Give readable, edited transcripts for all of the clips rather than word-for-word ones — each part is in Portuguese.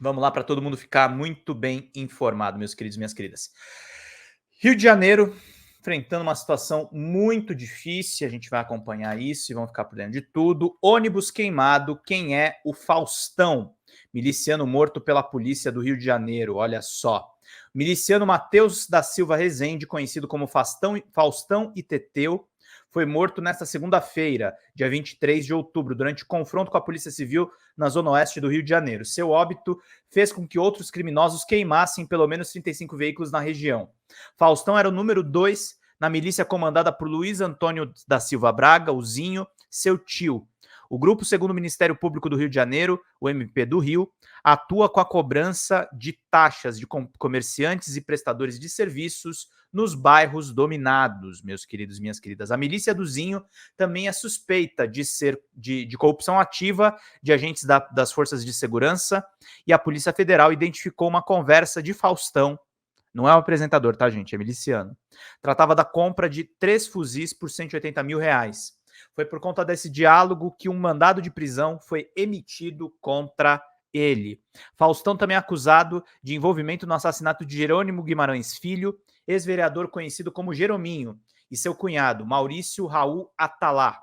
Vamos lá para todo mundo ficar muito bem informado, meus queridos e minhas queridas. Rio de Janeiro, enfrentando uma situação muito difícil, a gente vai acompanhar isso e vamos ficar por dentro de tudo. Ônibus queimado, quem é o Faustão? Miliciano morto pela polícia do Rio de Janeiro, olha só. Miliciano Matheus da Silva Rezende, conhecido como Faustão e Teteu, foi morto nesta segunda-feira, dia 23 de outubro, durante confronto com a Polícia Civil na zona oeste do Rio de Janeiro. Seu óbito fez com que outros criminosos queimassem pelo menos 35 veículos na região. Faustão era o número 2 na milícia comandada por Luiz Antônio da Silva Braga, o Zinho, seu tio. O grupo, segundo o Ministério Público do Rio de Janeiro, o MP do Rio, atua com a cobrança de taxas de comerciantes e prestadores de serviços nos bairros dominados, meus queridos e minhas queridas. A milícia do Zinho também é suspeita de ser de corrupção ativa de agentes das forças de segurança, e a Polícia Federal identificou uma conversa de Faustão. Não é o apresentador, tá, gente? É miliciano. Tratava da compra de 3 fuzis por R$ 180 mil. Foi por conta desse diálogo que um mandado de prisão foi emitido contra ele. Faustão também é acusado de envolvimento no assassinato de Jerônimo Guimarães Filho, ex-vereador conhecido como Jerominho, e seu cunhado, Maurício Raul Atalá.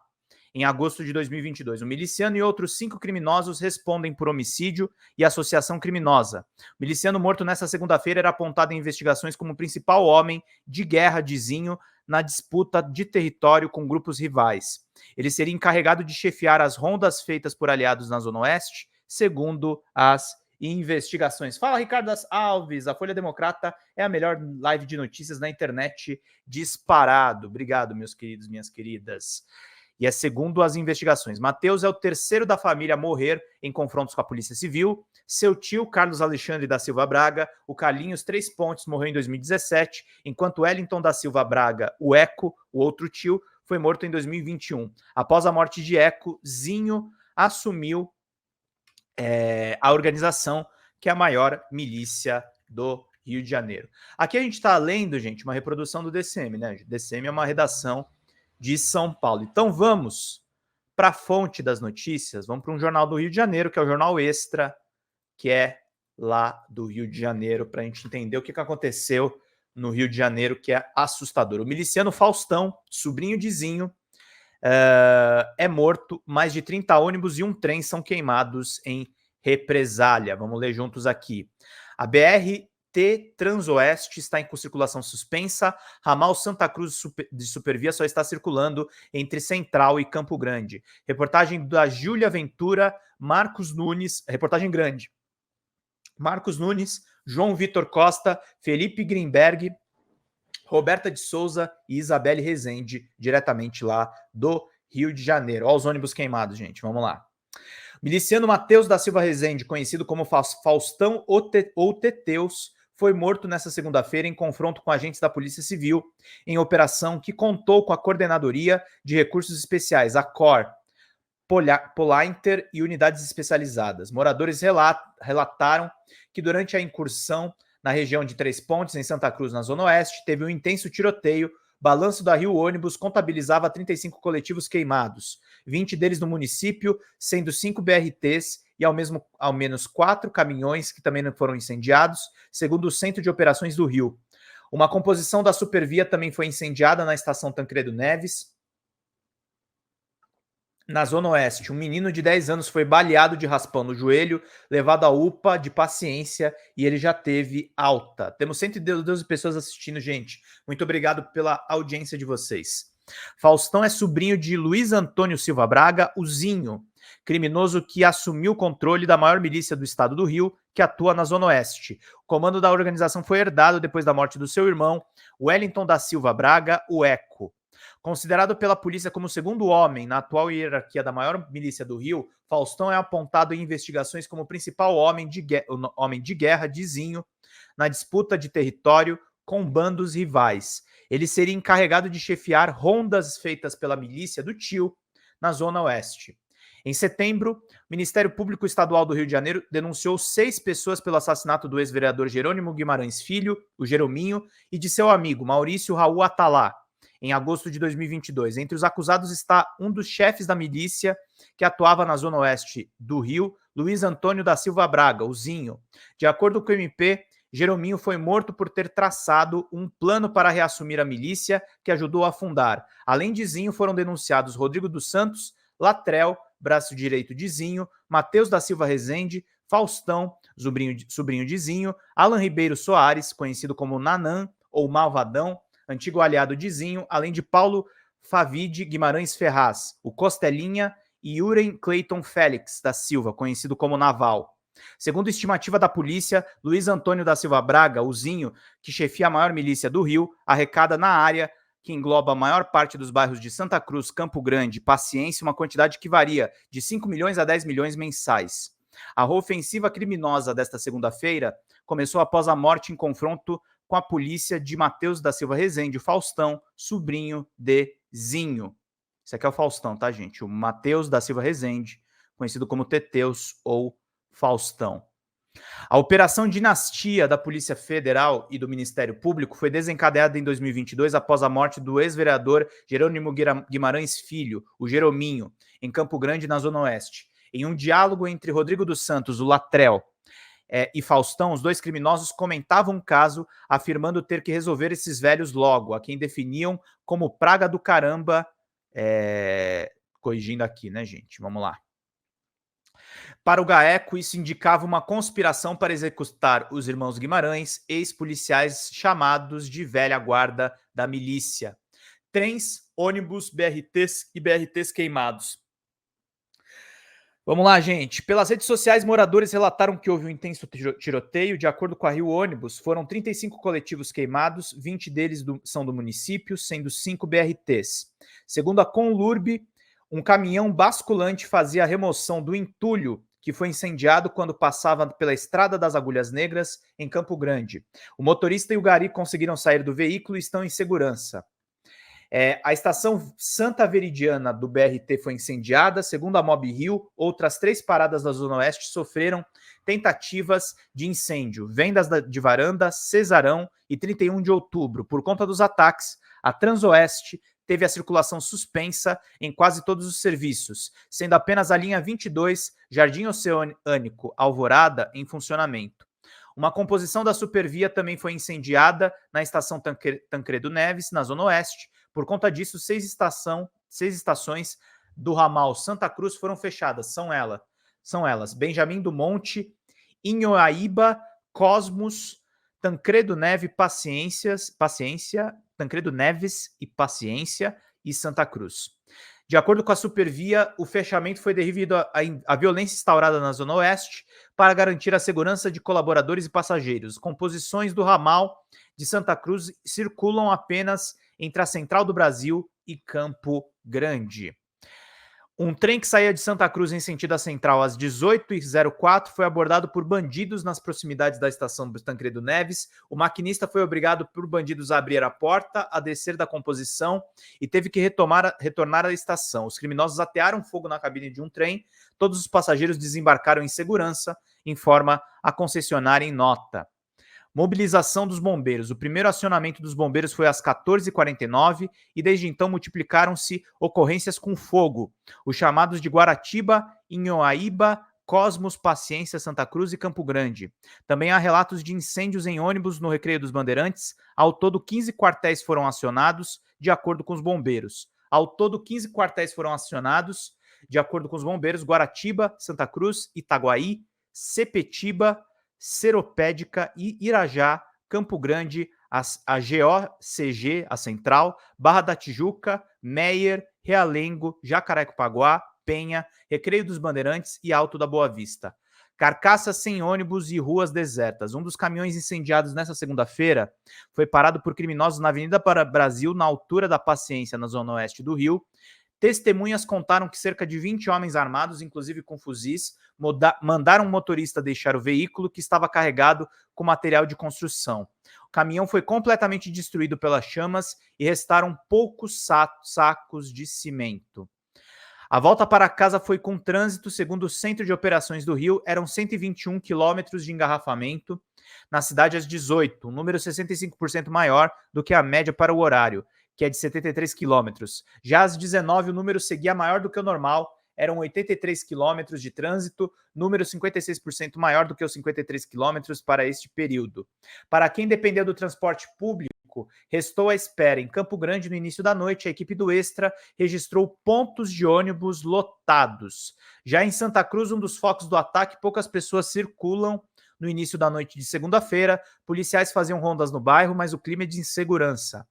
Em agosto de 2022, o miliciano e outros 5 criminosos respondem por homicídio e associação criminosa. O miliciano morto nesta segunda-feira era apontado em investigações como o principal homem de guerra de Zinho na disputa de território com grupos rivais. Ele seria encarregado de chefiar as rondas feitas por aliados na Zona Oeste, segundo as investigações. Fala, Ricardo Alves, a Folha Democrata é a melhor live de notícias na internet disparado. Obrigado, meus queridos, minhas queridas. E é segundo as investigações. Matheus é o terceiro da família a morrer em confrontos com a Polícia Civil. Seu tio, Carlos Alexandre da Silva Braga, o Carlinhos Três Pontes, morreu em 2017, enquanto Wellington da Silva Braga, o Eco, o outro tio, foi morto em 2021. Após a morte de Eco, Zinho assumiu a organização que é a maior milícia do Rio de Janeiro. Aqui a gente está lendo, gente, uma reprodução do DCM, né? O DCM é uma redação de São Paulo. Então vamos para a fonte das notícias, vamos para um jornal do Rio de Janeiro, que é o Jornal Extra, que é lá do Rio de Janeiro, para a gente entender o que aconteceu no Rio de Janeiro, que é assustador. O miliciano Faustão, sobrinho de Zinho, é morto, mais de 30 ônibus e um trem são queimados em represália. Vamos ler juntos aqui. A BR-T Transoeste está em circulação suspensa. Ramal Santa Cruz de Supervia só está circulando entre Central e Campo Grande. Reportagem da Júlia Ventura, Marcos Nunes, reportagem grande. Marcos Nunes, João Vitor Costa, Felipe Grimberg, Roberta de Souza e Isabelle Rezende, diretamente lá do Rio de Janeiro. Olha os ônibus queimados, gente. Vamos lá. Miliciano Matheus da Silva Rezende, conhecido como Faustão ou Teteus, foi morto nesta segunda-feira em confronto com agentes da Polícia Civil, em operação que contou com a Coordenadoria de Recursos Especiais, a COR, Polainter e unidades especializadas. Moradores relataram que durante a incursão na região de Três Pontes, em Santa Cruz, na Zona Oeste, teve um intenso tiroteio. Balanço da Rio Ônibus contabilizava 35 coletivos queimados, 20 deles no município, sendo 5 BRTs e ao menos 4 caminhões que também foram incendiados, segundo o Centro de Operações do Rio. Uma composição da Supervia também foi incendiada na estação Tancredo Neves. Na Zona Oeste, um menino de 10 anos foi baleado de raspão no joelho, levado à UPA de paciência e ele já teve alta. Temos 112 pessoas assistindo, gente. Muito obrigado pela audiência de vocês. Faustão é sobrinho de Luiz Antônio Silva Braga, o Zinho, criminoso que assumiu o controle da maior milícia do estado do Rio, que atua na Zona Oeste. O comando da organização foi herdado depois da morte do seu irmão, Wellington da Silva Braga, o Eco. Considerado pela polícia como o segundo homem na atual hierarquia da maior milícia do Rio, Faustão é apontado em investigações como o principal homem de guerra de Zinho na disputa de território com bandos rivais. Ele seria encarregado de chefiar rondas feitas pela milícia do tio na Zona Oeste. Em setembro, o Ministério Público Estadual do Rio de Janeiro denunciou 6 pessoas pelo assassinato do ex-vereador Jerônimo Guimarães Filho, o Jerominho, e de seu amigo Maurício Raul Atalá. em agosto de 2022. Entre os acusados está um dos chefes da milícia que atuava na zona oeste do Rio, Luiz Antônio da Silva Braga, o Zinho. De acordo com o MP, Jerominho foi morto por ter traçado um plano para reassumir a milícia que ajudou a fundar. Além de Zinho, foram denunciados Rodrigo dos Santos, Latrell, braço direito de Zinho, Matheus da Silva Rezende, Faustão, sobrinho de Zinho, Alan Ribeiro Soares, conhecido como Nanã ou Malvadão, antigo aliado de Zinho, além de Paulo Favide Guimarães Ferraz, o Costelinha e Uren Clayton Félix da Silva, conhecido como Naval. Segundo estimativa da polícia, Luiz Antônio da Silva Braga, o Zinho, que chefia a maior milícia do Rio, arrecada na área, que engloba a maior parte dos bairros de Santa Cruz, Campo Grande, Paciência, uma quantidade que varia de 5 milhões a 10 milhões mensais. A ofensiva criminosa desta segunda-feira começou após a morte em confronto com a polícia de Matheus da Silva Rezende, Faustão, sobrinho de Zinho. Esse aqui é o Faustão, tá, gente? O Matheus da Silva Rezende, conhecido como Teteus ou Faustão. A Operação Dinastia da Polícia Federal e do Ministério Público foi desencadeada em 2022 após a morte do ex-vereador Jerônimo Guimarães Filho, o Jerominho, em Campo Grande, na Zona Oeste. Em um diálogo entre Rodrigo dos Santos, o Latrell, e Faustão, os dois criminosos comentavam o caso, afirmando ter que resolver esses velhos logo, a quem definiam como praga do caramba. Corrigindo aqui, né, gente? Vamos lá. Para o GAECO, isso indicava uma conspiração para executar os irmãos Guimarães, ex-policiais chamados de velha guarda da milícia. Trens, ônibus, BRTs e BRTs queimados. Vamos lá, gente. Pelas redes sociais, moradores relataram que houve um intenso tiroteio. De acordo com a Rio Ônibus, foram 35 coletivos queimados, 20 deles são do município, sendo 5 BRTs. Segundo a Conlurb, um caminhão basculante fazia a remoção do entulho que foi incendiado quando passava pela Estrada das Agulhas Negras, em Campo Grande. O motorista e o gari conseguiram sair do veículo e estão em segurança. A estação Santa Veridiana do BRT foi incendiada. Segundo a Mob Rio, outras 3 paradas da Zona Oeste sofreram tentativas de incêndio. Vendas de Varanda, Cesarão e 31 de outubro. Por conta dos ataques, a Transoeste teve a circulação suspensa em quase todos os serviços, sendo apenas a linha 22, Jardim Oceânico, Alvorada, em funcionamento. Uma composição da Supervia também foi incendiada na estação Tancredo Neves, na Zona Oeste. Por conta disso, 6 estações do ramal Santa Cruz foram fechadas. São elas: Benjamin do Monte, Inhoaíba, Cosmos, Tancredo Neves, Tancredo Neves e Paciência e Santa Cruz. De acordo com a Supervia, o fechamento foi devido à violência instaurada na Zona Oeste para garantir a segurança de colaboradores e passageiros. Composições do ramal de Santa Cruz circulam apenas entre a Central do Brasil e Campo Grande. Um trem que saía de Santa Cruz em sentido à Central às 18h04 foi abordado por bandidos nas proximidades da estação Tancredo Neves. O maquinista foi obrigado por bandidos a abrir a porta, a descer da composição e teve que retornar à estação. Os criminosos atearam fogo na cabine de um trem. Todos os passageiros desembarcaram em segurança, informa a concessionária em nota. Mobilização dos bombeiros. O primeiro acionamento dos bombeiros foi às 14h49 e desde então multiplicaram-se ocorrências com fogo. Os chamados de Guaratiba, Inhoaíba, Cosmos, Paciência, Santa Cruz e Campo Grande. Também há relatos de incêndios em ônibus no Recreio dos Bandeirantes. Ao todo, 15 quartéis foram acionados, de acordo com os bombeiros. De acordo com os bombeiros, Guaratiba, Santa Cruz, Itaguaí, Sepetiba, Seropédica e Irajá, Campo Grande, a GOCG, a Central, Barra da Tijuca, Meier, Realengo, Jacarepaguá, Penha, Recreio dos Bandeirantes e Alto da Boa Vista. Carcaças sem ônibus e ruas desertas. Um dos caminhões incendiados nesta segunda-feira foi parado por criminosos na Avenida Brasil, na altura da Paciência, na Zona Oeste do Rio. Testemunhas contaram que cerca de 20 homens armados, inclusive com fuzis, mandaram um motorista deixar o veículo que estava carregado com material de construção. O caminhão foi completamente destruído pelas chamas e restaram poucos sacos de cimento. A volta para casa foi com trânsito. Segundo o Centro de Operações do Rio, eram 121 quilômetros de engarrafamento na cidade às 18, um número 65% maior do que a média para o horário, que é de 73 quilômetros. Já às 19, o número seguia maior do que o normal, eram 83 quilômetros de trânsito, número 56% maior do que os 53 quilômetros para este período. Para quem dependeu do transporte público, restou à espera. Em Campo Grande, no início da noite, a equipe do Extra registrou pontos de ônibus lotados. Já em Santa Cruz, um dos focos do ataque, poucas pessoas circulam. No início da noite de segunda-feira, policiais faziam rondas no bairro, mas o clima é de insegurança.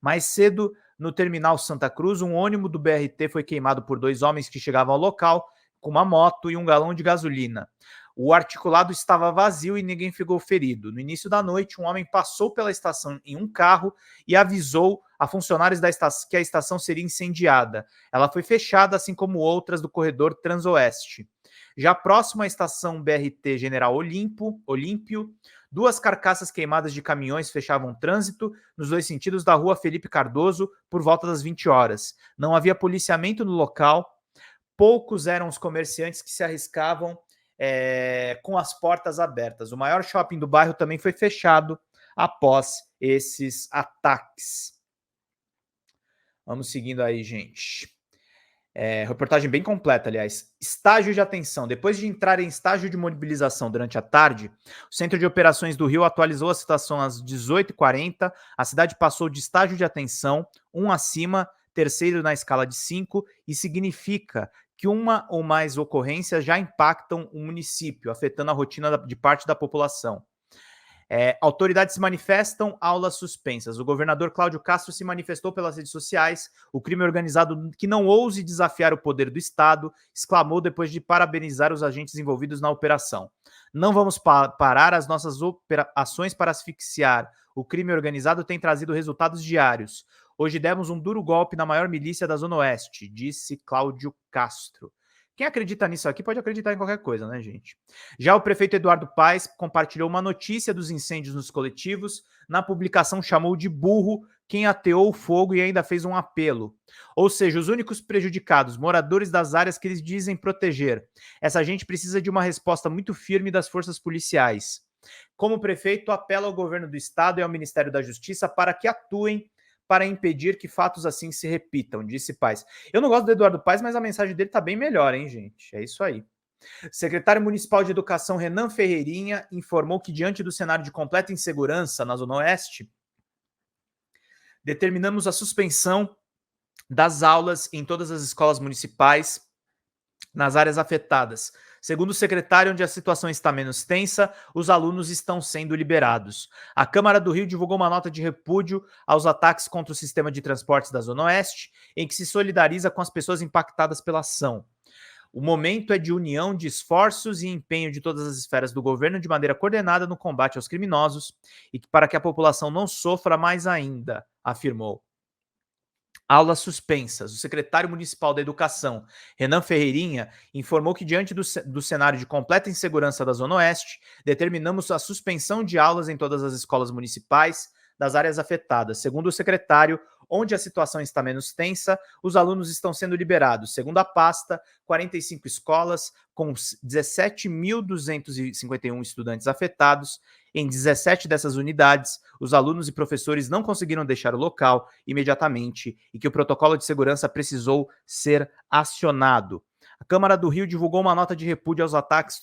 Mais cedo, no terminal Santa Cruz, um ônibus do BRT foi queimado por 2 homens que chegavam ao local com uma moto e um galão de gasolina. O articulado estava vazio e ninguém ficou ferido. No início da noite, um homem passou pela estação em um carro e avisou a funcionários da estação que a estação seria incendiada. Ela foi fechada, assim como outras do corredor Transoeste. Já próximo à estação BRT General Olímpio, 2 carcaças queimadas de caminhões fechavam o trânsito nos 2 sentidos da rua Felipe Cardoso por volta das 20 horas. Não havia policiamento no local, poucos eram os comerciantes que se arriscavam com as portas abertas. O maior shopping do bairro também foi fechado após esses ataques. Vamos seguindo aí, gente. Reportagem bem completa, aliás. Estágio de atenção. Depois de entrar em estágio de mobilização durante a tarde, o Centro de Operações do Rio atualizou a situação às 18h40. A cidade passou de estágio de atenção, 1 acima, terceiro na escala de 5, e significa que uma ou mais ocorrências já impactam o município, afetando a rotina de parte da população. Autoridades se manifestam, aulas suspensas. O governador Cláudio Castro se manifestou pelas redes sociais. O crime organizado que não ouse desafiar o poder do Estado, exclamou depois de parabenizar os agentes envolvidos na operação. Não vamos parar, as nossas ações para asfixiar o crime organizado têm trazido resultados diários. Hoje demos um duro golpe na maior milícia da Zona Oeste, disse Cláudio Castro. Quem acredita nisso aqui pode acreditar em qualquer coisa, né, gente? Já o prefeito Eduardo Paes compartilhou uma notícia dos incêndios nos coletivos. Na publicação, chamou de burro quem ateou o fogo e ainda fez um apelo. Ou seja, os únicos prejudicados, moradores das áreas que eles dizem proteger. Essa gente precisa de uma resposta muito firme das forças policiais. Como prefeito, apela ao governo do estado e ao Ministério da Justiça para que atuem para impedir que fatos assim se repitam, disse Paes. Eu não gosto do Eduardo Paes, mas a mensagem dele tá bem melhor, hein, gente? É isso aí. Secretário Municipal de Educação Renan Ferreirinha informou que, diante do cenário de completa insegurança na Zona Oeste, determinamos a suspensão das aulas em todas as escolas municipais nas áreas afetadas. Segundo o secretário, onde a situação está menos tensa, os alunos estão sendo liberados. A Câmara do Rio divulgou uma nota de repúdio aos ataques contra o sistema de transportes da Zona Oeste, em que se solidariza com as pessoas impactadas pela ação. O momento é de união de esforços e empenho de todas as esferas do governo de maneira coordenada no combate aos criminosos e para que a população não sofra mais ainda, afirmou. Aulas suspensas. O secretário municipal da Educação, Renan Ferreirinha, informou que, diante do cenário de completa insegurança da Zona Oeste, determinamos a suspensão de aulas em todas as escolas municipais das áreas afetadas. Segundo o secretário, onde a situação está menos tensa, os alunos estão sendo liberados. Segundo a pasta, 45 escolas com 17.251 estudantes afetados. Em 17 dessas unidades, os alunos e professores não conseguiram deixar o local imediatamente e que o protocolo de segurança precisou ser acionado. A Câmara do Rio divulgou uma nota de repúdio aos ataques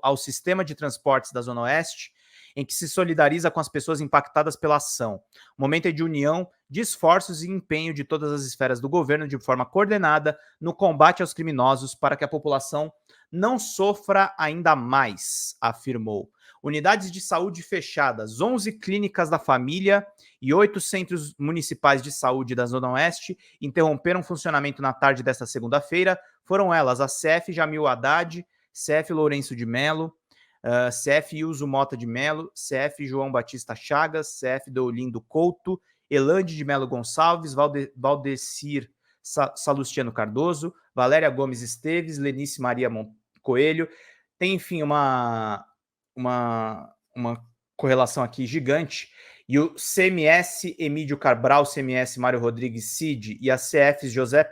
ao sistema de transportes da Zona Oeste, em que se solidariza com as pessoas impactadas pela ação. O momento é de união, de esforços e empenho de todas as esferas do governo de forma coordenada no combate aos criminosos para que a população não sofra ainda mais, afirmou. Unidades de saúde fechadas, 11 clínicas da família e 8 centros municipais de saúde da Zona Oeste interromperam funcionamento na tarde desta segunda-feira. Foram elas a CF Jamil Haddad, CF Lourenço de Melo, CF Ilso Mota de Melo, CF João Batista Chagas, CF Deolindo Couto, Elande de Melo Gonçalves, Valdecir Salustiano Cardoso, Valéria Gomes Esteves, Lenice Maria Coelho. Tem, enfim, uma correlação aqui gigante. E o CMS Emílio Cabral, CMS Mário Rodrigues Cid e a CF José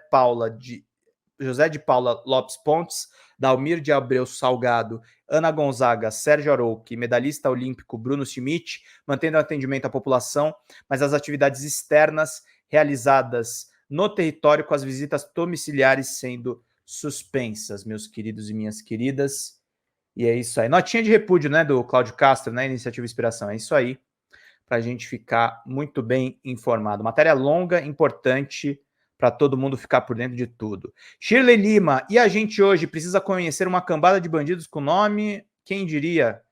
de Paula Lopes Pontes, Dalmir de Abreu Salgado, Ana Gonzaga, Sérgio Arouque, medalhista olímpico Bruno Schmidt, mantendo atendimento à população, mas as atividades externas realizadas no território, com as visitas domiciliares sendo suspensas, meus queridos e minhas queridas. E é isso aí. Notinha de repúdio, né, do Cláudio Castro, né, Iniciativa Inspiração. É isso aí, para a gente ficar muito bem informado. Matéria longa, importante, para todo mundo ficar por dentro de tudo. Shirley Lima, e a gente hoje precisa conhecer uma cambada de bandidos com nome? Quem diria?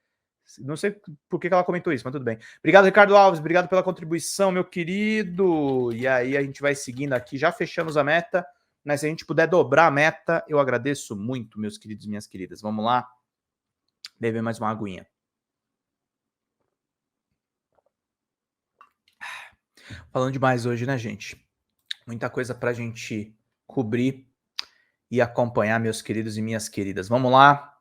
Não sei por que ela comentou isso, mas tudo bem. Obrigado, Ricardo Alves. Obrigado pela contribuição, meu querido. E aí a gente vai seguindo aqui. Já fechamos a meta, mas se a gente puder dobrar a meta, eu agradeço muito, meus queridos e minhas queridas. Vamos lá. Beber mais uma aguinha. Falando demais hoje, né, gente? Muita coisa pra gente cobrir e acompanhar, meus queridos e minhas queridas. Vamos lá.